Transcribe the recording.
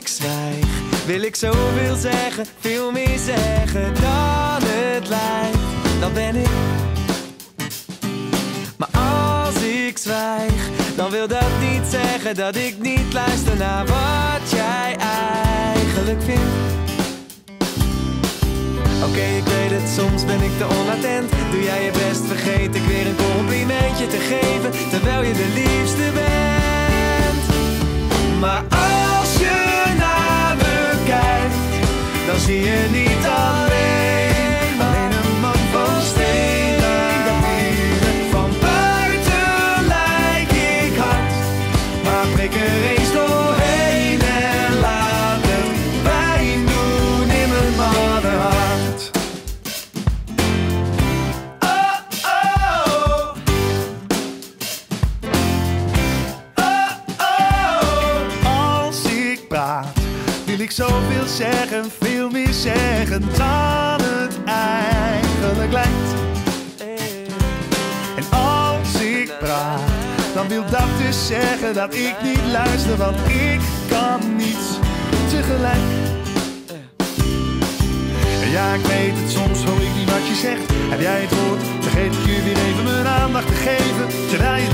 zwijg, wil ik zoveel zeggen, veel meer zeggen dan het lijkt. Dan ben ik. Maar als ik zwijg, dan wil dat niet zeggen dat ik niet luister naar wat jij eigenlijk vindt. Oké, ik weet het, soms ben ik te onattent. Doe jij je best, vergeet ik weer een complimentje te geven, terwijl je de liefste bent. Maar als je naar me kijkt, dan zie je niet alleen, alleen een man van steen. Van buiten lijk ik hard, maar prik er eens doorheen en laat het pijn doen in mijn mannenhart. Oh, oh. Oh, oh. Als ik praat, wil ik zoveel zeggen, veel meer zeggen dan het eigenlijk lijkt. En als ik praat, dan wil dat dus zeggen dat ik niet luister, want ik kan niets tegelijk. En ja, ik weet het, soms hoor ik niet wat je zegt. Heb jij het woord, vergeet ik je weer even mijn aandacht te geven, terwijl je